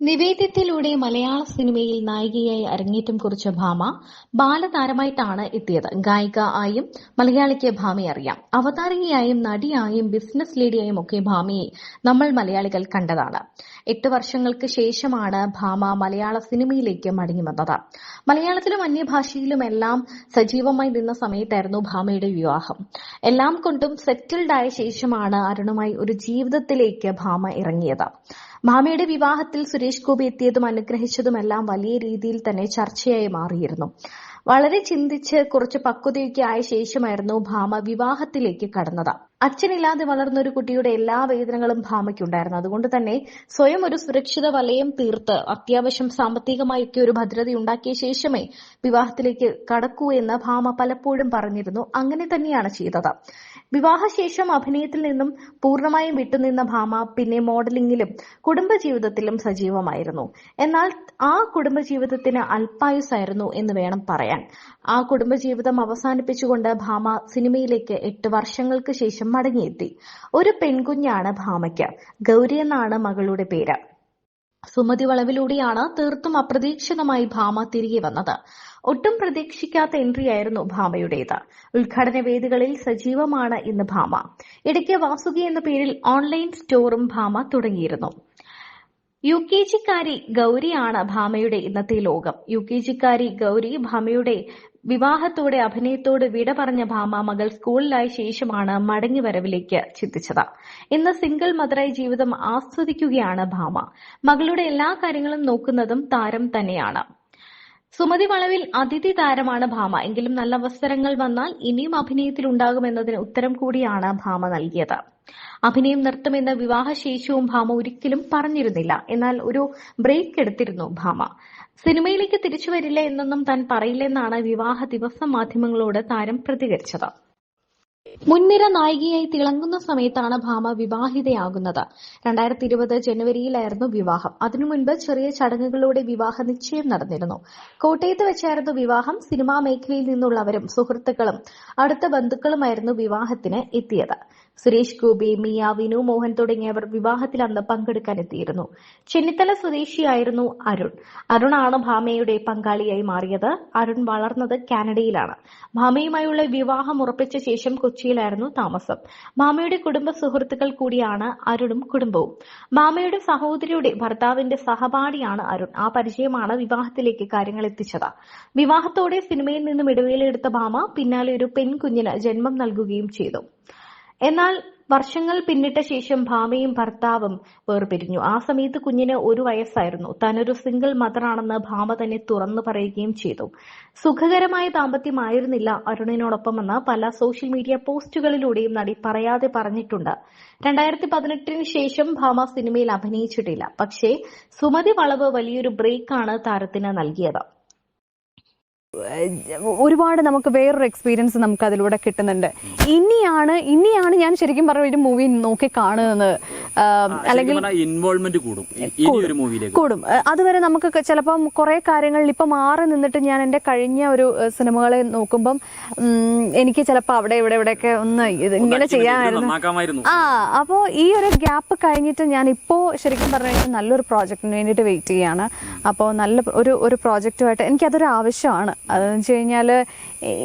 നിവേദ്യത്തിലൂടെ മലയാള സിനിമയിൽ നായികയായി അരങ്ങേറ്റം കുറിച്ച ഭാമ ബാലതാരമായിട്ടാണ് എത്തിയത്. ഗായിക ആയും മലയാളിക്ക് ഭാമയെ അറിയാം. അവതാരകയായും നടിയായും ബിസിനസ് ലേഡിയായും ഒക്കെ ഭാമയെ നമ്മൾ മലയാളികൾ കണ്ടതാണ്. 8 വർഷങ്ങൾക്ക് ശേഷമാണ് ഭാമ മലയാള സിനിമയിലേക്ക് മടങ്ങിവന്നത്. മലയാളത്തിലും അന്യഭാഷയിലുമെല്ലാം സജീവമായി നിന്ന സമയത്തായിരുന്നു ഭാമയുടെ വിവാഹം. എല്ലാം കൊണ്ടും സെറ്റിൽഡ് ആയ ശേഷമാണ് അരുണുമായി ഒരു ജീവിതത്തിലേക്ക് ഭാമ ഇറങ്ങിയത്. ഭാമയുടെ വിവാഹത്തിൽ സുരേഷ് ഗോപി എത്തിയതും അനുഗ്രഹിച്ചതുമെല്ലാം വലിയ രീതിയിൽ തന്നെ ചർച്ചയായി മാറിയിരുന്നു. വളരെ ചിന്തിച്ച് കുറച്ച് പക്വതയൊക്കെ ആയ ശേഷമായിരുന്നു ഭാമ വിവാഹത്തിലേക്ക് കടന്നത്. അച്ഛനില്ലാതെ വളർന്ന ഒരു കുട്ടിയുടെ എല്ലാ വേദനകളും ഭാമയ്ക്കുണ്ടായിരുന്നു. അതുകൊണ്ട് തന്നെ സ്വയം ഒരു സുരക്ഷിത വലയം തീർത്ത് അത്യാവശ്യം സാമ്പത്തികമായൊക്കെ ഒരു ഭദ്രത ഉണ്ടാക്കിയ ശേഷമേ വിവാഹത്തിലേക്ക് കടക്കൂ എന്ന് ഭാമ പലപ്പോഴും പറഞ്ഞിരുന്നു. അങ്ങനെ തന്നെയാണ് ചെയ്തത്. വിവാഹശേഷം അഭിനയത്തിൽ നിന്നും പൂർണ്ണമായും വിട്ടുനിന്ന ഭാമ പിന്നെ മോഡലിംഗിലും കുടുംബജീവിതത്തിലും സജീവമായിരുന്നു. എന്നാൽ ആ കുടുംബജീവിതത്തിന് അല്പായുസായിരുന്നു എന്ന് വേണം പറയാൻ. ആ കുടുംബജീവിതം അവസാനിപ്പിച്ചുകൊണ്ട് ഭാമ സിനിമയിലേക്ക് 8 വർഷങ്ങൾക്ക് ശേഷം മടങ്ങിയെത്തി. ഒരു പെൺകുഞ്ഞാണ് ഭാമയ്ക്ക്. ഗൗരി എന്നാണ് മകളുടെ പേര്. സുമതി വളവിലൂടെയാണ് തീർത്തും അപ്രതീക്ഷിതമായി ഭാമ തിരികെ വന്നത്. ഒട്ടും പ്രതീക്ഷിക്കാത്ത എൻട്രിയായിരുന്നു ഭാമയുടേത്. ഉദ്ഘാടന വേദികളിൽ സജീവമാണ് ഇന്ന് ഭാമ. ഇടയ്ക്ക് വാസുകി എന്ന പേരിൽ ഓൺലൈൻ സ്റ്റോറും ഭാമ തുടങ്ങിയിരുന്നു. യുകെജിക്കാരി ഗൗരിയാണ് ഭാമയുടെ ഇന്നത്തെ ലോകം. യുകെജിക്കാരി ഗൗരി ഭാമയുടെ വിവാഹത്തോടെ അഭിനയത്തോട് വിട പറഞ്ഞ ഭാമ മകൾ സ്കൂളിലായ ശേഷമാണ് മടങ്ങിവരവിലേക്ക് ചിന്തിച്ചത്. ഇന്ന് സിംഗിൾ മദറായി ജീവിതം ആസ്വദിക്കുകയാണ് ഭാമ. മകളുടെ എല്ലാ കാര്യങ്ങളും നോക്കുന്നതും താരം തന്നെയാണ്. സുമതി വളവിൽ അതിഥി താരമാണ് ഭാമ. എങ്കിലും നല്ല അവസരങ്ങൾ വന്നാൽ ഇനിയും അഭിനയത്തിൽ ഉണ്ടാകുമെന്നതിന് ഉത്തരം കൂടിയാണ് ഭാമ നൽകിയത്. അഭിനയം നിർത്തുമെന്ന് വിവാഹശേഷവും ഭാമ ഒരിക്കലും പറഞ്ഞിരുന്നില്ല. എന്നാൽ ഒരു ബ്രേക്ക് എടുത്തിരുന്നു ഭാമ. സിനിമയിലേക്ക് തിരിച്ചു വരില്ല എന്നൊന്നും താൻ പറയില്ലെന്നാണ് വിവാഹ ദിവസം മാധ്യമങ്ങളോട് താരം പ്രതികരിച്ചത്. മുൻനിര നായികയായി തിളങ്ങുന്ന സമയത്താണ് ഭാമ വിവാഹിതയാകുന്നത്. 2020 ജനുവരിയിലായിരുന്നു വിവാഹം. അതിനു മുൻപ് ചെറിയ ചടങ്ങുകളോടെ വിവാഹ നിശ്ചയം നടന്നിരുന്നു. കോട്ടയത്ത് വെച്ചായിരുന്നു വിവാഹം. സിനിമാ മേഖലയിൽ നിന്നുള്ളവരും സുഹൃത്തുക്കളും അടുത്ത ബന്ധുക്കളുമായിരുന്നു വിവാഹത്തിന് എത്തിയത്. സുരേഷ് ഗോപി, മിയ, വിനു മോഹൻ തുടങ്ങിയവർ വിവാഹത്തിൽ അന്ന് പങ്കെടുക്കാനെത്തിയിരുന്നു. ചെന്നിത്തല സ്വദേശിയായിരുന്നു അരുൺ. അരുണാണ് ഭാമയുടെ പങ്കാളിയായി മാറിയത്. അരുൺ വളർന്നത് കാനഡയിലാണ്. ഭാമയുമായുള്ള വിവാഹം ഉറപ്പിച്ച ശേഷം കൊച്ചിയിലായിരുന്നു താമസം. ഭാമയുടെ കുടുംബ സുഹൃത്തുക്കൾ കൂടിയാണ് അരുണും കുടുംബവും. ഭാമയുടെ സഹോദരിയുടെ ഭർത്താവിന്റെ സഹപാഠിയാണ് അരുൺ. ആ പരിചയമാണ് വിവാഹത്തിലേക്ക് കാര്യങ്ങൾ എത്തിച്ചത്. വിവാഹത്തോടെ സിനിമയിൽ നിന്നും ഇടവേളയെടുത്ത ഭാമ പിന്നാലെ ഒരു പെൺകുഞ്ഞിന് ജന്മം നൽകുകയും ചെയ്തു. എന്നാൽ വർഷങ്ങൾ പിന്നിട്ട ശേഷം ഭാമയും ഭർത്താവും വേർപിരിഞ്ഞു. ആ സമയത്ത് കുഞ്ഞിന് 1 വയസ്സായിരുന്നു. താനൊരു സിംഗിൾ മദറാണെന്ന് ഭാമ തന്നെ തുറന്നു പറയുകയും ചെയ്തു. സുഖകരമായ ദാമ്പത്യമായിരുന്നില്ല അരുണിനോടൊപ്പമെന്ന് പല സോഷ്യൽ മീഡിയ പോസ്റ്റുകളിലൂടെയും നടി പറയാതെ പറഞ്ഞിട്ടുണ്ട്. 2018 ശേഷം ഭാമ സിനിമയിൽ അഭിനയിച്ചിട്ടില്ല. പക്ഷേ സുമതി വളവ് വലിയൊരു ബ്രേക്കാണ് താരത്തിന് നൽകിയത്. ഒരുപാട് നമുക്ക് വേറൊരു എക്സ്പീരിയൻസ് നമുക്ക് അതിലൂടെ കിട്ടുന്നുണ്ട്. ഇനിയാണ് ഞാൻ ശരിക്കും പറഞ്ഞ ഒരു മൂവി നോക്കി കാണുന്നത്. അല്ലെങ്കിൽ ഇൻവോൾവ്മെന്റ് കൂടും. അതുവരെ നമുക്ക് ചിലപ്പം കുറെ കാര്യങ്ങളിൽ ഇപ്പൊ മാറി നിന്നിട്ട് ഞാൻ എന്റെ കഴിഞ്ഞ ഒരു സിനിമകളെ നോക്കുമ്പം എനിക്ക് ചിലപ്പോൾ അവിടെ ഇവിടെയൊക്കെ ഒന്ന് ഇങ്ങനെ ചെയ്യാമായിരുന്നു. അപ്പോ ഈ ഒരു ഗ്യാപ്പ് കഴിഞ്ഞിട്ട് ഞാൻ ഇപ്പോ ശരിക്കും പറഞ്ഞു കഴിഞ്ഞാൽ നല്ലൊരു പ്രോജക്റ്റിന് വേണ്ടിയിട്ട് വെയിറ്റ് ചെയ്യാണ്. അപ്പോൾ നല്ല ഒരു പ്രോജക്റ്റുമായിട്ട് എനിക്കതൊരു ആവശ്യമാണ്. അതെന്ന് വെച്ച് കഴിഞ്ഞാൽ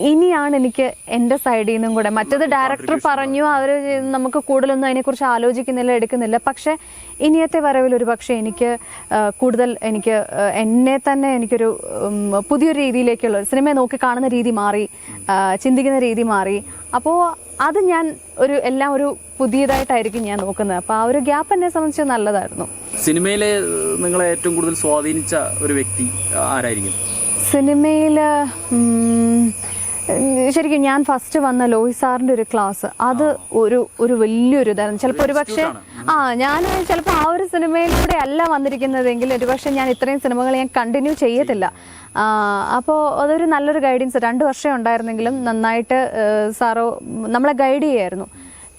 ഇനിയാണ് എനിക്ക് എൻ്റെ സൈഡിൽ നിന്നും കൂടെ, മറ്റേത് ഡയറക്ടർ പറഞ്ഞു അവർ നമുക്ക് കൂടുതലൊന്നും അതിനെക്കുറിച്ച് ആലോചിക്കുന്നില്ല, എടുക്കുന്നില്ല. പക്ഷെ ഇനിയത്തെ വരവിൽ ഒരു പക്ഷേ എനിക്ക് കൂടുതൽ എന്നെ തന്നെ എനിക്കൊരു പുതിയൊരു രീതിയിലേക്കുള്ള സിനിമയെ നോക്കി കാണുന്ന രീതി മാറി, ചിന്തിക്കുന്ന രീതി മാറി. അപ്പോൾ അത് ഞാൻ എല്ലാം ഒരു പുതിയതായിട്ടായിരിക്കും ഞാൻ നോക്കുന്നത്. അപ്പോൾ ആ ഒരു ഗ്യാപ്പ് എന്നെ സംബന്ധിച്ച് നല്ലതായിരുന്നു. സിനിമയിലെ നിങ്ങളെ ഏറ്റവും കൂടുതൽ സ്വാധീനിച്ച ഒരു വ്യക്തി ആരായിരിക്കും? സിനിമയിൽ ശരിക്കും ഞാൻ ഫസ്റ്റ് വന്ന ലോഹി സാറിന്റെ ഒരു ക്ലാസ്, അത് ഒരു വലിയൊരു ഇതായിരുന്നു. ചിലപ്പോൾ ഒരു പക്ഷേ ഞാൻ ചിലപ്പോൾ ആ ഒരു സിനിമയിലൂടെ അല്ല വന്നിരിക്കുന്നതെങ്കിൽ ഒരുപക്ഷെ ഞാൻ ഇത്രയും സിനിമകൾ ഞാൻ കണ്ടിന്യൂ ചെയ്യത്തില്ല. അപ്പോൾ അതൊരു നല്ലൊരു ഗൈഡൻസ്. 2 വർഷം ഉണ്ടായിരുന്നെങ്കിലും നന്നായിട്ട് സാറോ നമ്മളെ ഗൈഡ് ചെയ്യായിരുന്നു.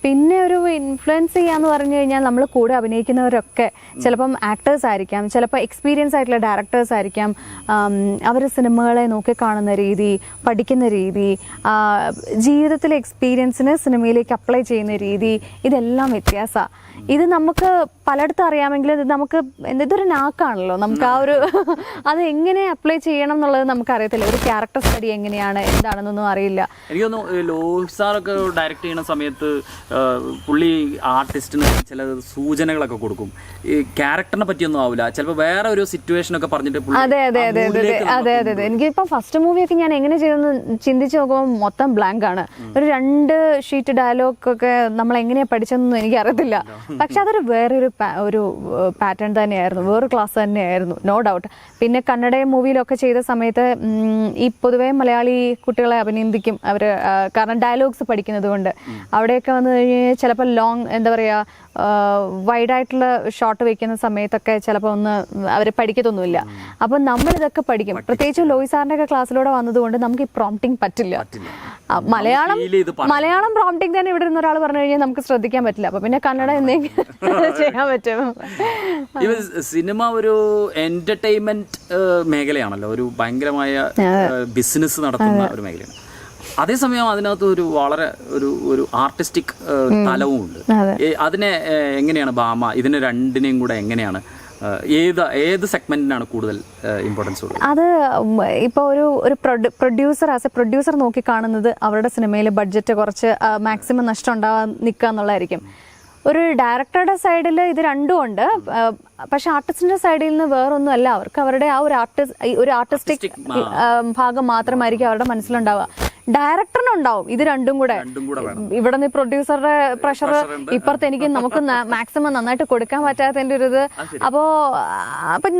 പിന്നെ ഒരു ഇൻഫ്ലുവൻസ് ചെയ്യാന്ന് പറഞ്ഞു കഴിഞ്ഞാൽ നമ്മൾ കൂടെ അഭിനയിക്കുന്നവരൊക്കെ ചിലപ്പം ആക്ടേഴ്സ് ആയിരിക്കാം, ചിലപ്പോൾ എക്സ്പീരിയൻസ് ആയിട്ടുള്ള ഡയറക്ടേഴ്സ് ആയിരിക്കാം. അവർ സിനിമകളെ നോക്കിക്കാണുന്ന രീതി, പഠിക്കുന്ന രീതി, ജീവിതത്തിലെ എക്സ്പീരിയൻസിന് സിനിമയിലേക്ക് അപ്ലൈ ചെയ്യുന്ന രീതി, ഇതെല്ലാം വ്യത്യാസമാണ്. ഇത് നമുക്ക് പലയിടത്തും അറിയാമെങ്കിലും ഇത് നമുക്ക് ഇതൊരു നാക്കാണല്ലോ, നമുക്ക് ആ ഒരു അത് എങ്ങനെ അപ്ലൈ ചെയ്യണം എന്നുള്ളത് നമുക്കറിയത്തില്ല. ഒരു ക്യാരക്ടർ സ്റ്റഡി എങ്ങനെയാണ് എന്താണെന്നൊന്നും അറിയില്ല. എനിക്ക് തോന്നുന്നു ലോഹിത് സാറൊക്കെ ഡയറക്റ്റ് ചെയ്യുന്ന സമയത്ത് പുള്ളി ആർട്ടിസ്റ്റിന് ചില സൂചനകളൊക്കെ കൊടുക്കും. ഈ ക്യാരക്ടറിനെ പറ്റിയൊന്നും ആവില്ല, ചിലപ്പോൾ വേറെ ഒരു സിറ്റുവേഷൻ ഒക്കെ പറഞ്ഞിട്ട്. അതെ അതെ അതെ അതെ അതെ അതെ അതെ എനിക്കിപ്പം ഫസ്റ്റ് മൂവിയൊക്കെ ഞാൻ എങ്ങനെ ചെയ്തെന്ന് ചിന്തിച്ച് നോക്കുമ്പോൾ മൊത്തം ബ്ലാങ്ക് ആണ്. ഒരു 2 ഷീറ്റ് ഡയലോഗ് ഒക്കെ നമ്മൾ എങ്ങനെയാ പഠിച്ചതെന്നൊന്നും എനിക്ക് അറിയത്തില്ല. പക്ഷെ അതൊരു വേറൊരു ഒരു പാറ്റേൺ തന്നെയായിരുന്നു, വേറൊരു ക്ലാസ് തന്നെയായിരുന്നു, നോ ഡൗട്ട്. പിന്നെ കന്നഡ മൂവിയിലൊക്കെ ചെയ്ത സമയത്ത് ഈ പൊതുവേ മലയാളി കുട്ടികളെ അഭിനന്ദിക്കും അവർ, കാരണം ഡയലോഗ്സ് പഠിക്കുന്നത് കൊണ്ട്. അവിടെയൊക്കെ വന്നു കഴിഞ്ഞാൽ ചിലപ്പോൾ ലോങ് എന്താ പറയുക വൈഡായിട്ടുള്ള ഷോട്ട് വെക്കുന്ന സമയത്തൊക്കെ ചിലപ്പോൾ ഒന്ന് അവർ പഠിക്കത്തൊന്നുമില്ല. അപ്പം നമ്മളിതൊക്കെ പഠിക്കും. പ്രത്യേകിച്ച് ലോയി സാറിൻ്റെ ഒക്കെ ക്ലാസ്സിലൂടെ വന്നതുകൊണ്ട് നമുക്ക് ഈ പ്രോംപ്റ്റിംഗ് പറ്റില്ല. മലയാളം പ്രോംപ്റ്റിംഗ് തന്നെ ഇവിടെ നിന്ന് ഒരാൾ പറഞ്ഞു കഴിഞ്ഞാൽ നമുക്ക് ശ്രദ്ധിക്കാൻ പറ്റില്ല. അപ്പൊ പിന്നെ കന്നഡ എന്തെങ്കിലും ചെയ്യാൻ പറ്റും. സിനിമ ഒരു എന്റർടൈൻമെന്റ് മേഖലയാണല്ലോ, ഒരു ഭയങ്കരമായ ബിസിനസ് നടത്തുന്ന ഒരു മേഖലയാണ്. അതേസമയം അതിനകത്ത് ഒരു വളരെ ഒരു ആർട്ടിസ്റ്റിക് തലവും ഉണ്ട്. അതിനെ എങ്ങനെയാണ് ഭാമ ഇതിനെ രണ്ടിനെയും കൂടെ എങ്ങനെയാണ് ഏത് സെഗ്മെന്റിനാണ് കൂടുതൽ ഇമ്പോർട്ടൻസ് ഉള്ളത്? അത് ഇപ്പോൾ ഒരു പ്രൊഡ്യൂസർ ആസ് എ പ്രൊഡ്യൂസർ നോക്കി കാണുന്നത് അവരുടെ സിനിമയിൽ ബഡ്ജറ്റ് കുറച്ച് മാക്സിമം നഷ്ടം ഉണ്ടാകാൻ നിൽക്കുക എന്നുള്ളതായിരിക്കും. ഒരു ഡയറക്ടറുടെ സൈഡിൽ ഇത് രണ്ടും ഉണ്ട്. പക്ഷെ ആർട്ടിസ്റ്റിന്റെ സൈഡിൽ നിന്ന് വേറൊന്നും അല്ല, അവർക്ക് അവരുടെ ആ ഒരു ആർട്ടിസ്റ്റിക് ഭാഗം മാത്രമായിരിക്കും അവരുടെ മനസ്സിലുണ്ടാവുക. ഡയറക്ടറിനുണ്ടാവും ഇത് രണ്ടും കൂടെ. ഇവിടെ നിന്ന് പ്രൊഡ്യൂസറുടെ പ്രഷർ, ഇപ്പുറത്ത് എനിക്ക് നമുക്ക് മാക്സിമം നന്നായിട്ട് കൊടുക്കാൻ പറ്റാത്തതിന്റെ ഒരു ഇത്. അപ്പൊ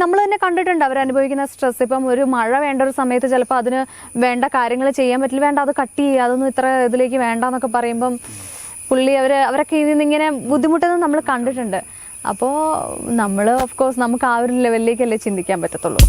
നമ്മൾ തന്നെ കണ്ടിട്ടുണ്ട് അവരനുഭവിക്കുന്ന സ്ട്രെസ്. ഇപ്പം ഒരു മഴ വേണ്ട ഒരു സമയത്ത് ചിലപ്പോൾ അതിന് വേണ്ട കാര്യങ്ങൾ ചെയ്യാൻ പറ്റില്ല, വേണ്ട അത് കട്ട് ചെയ്യുക, അതൊന്നും ഇത്ര ഇതിലേക്ക് വേണ്ടെന്നൊക്കെ പറയുമ്പം പുള്ളി അവരൊക്കെ ഇതിൽ നിന്ന് ഇങ്ങനെ ബുദ്ധിമുട്ടുന്നത് നമ്മൾ കണ്ടിട്ടുണ്ട്. അപ്പോൾ നമ്മൾ ഓഫ് കോഴ്സ് നമുക്ക് ആ ഒരു ലെവലിലേക്കല്ലേ ചിന്തിക്കാൻ പറ്റത്തുള്ളൂ.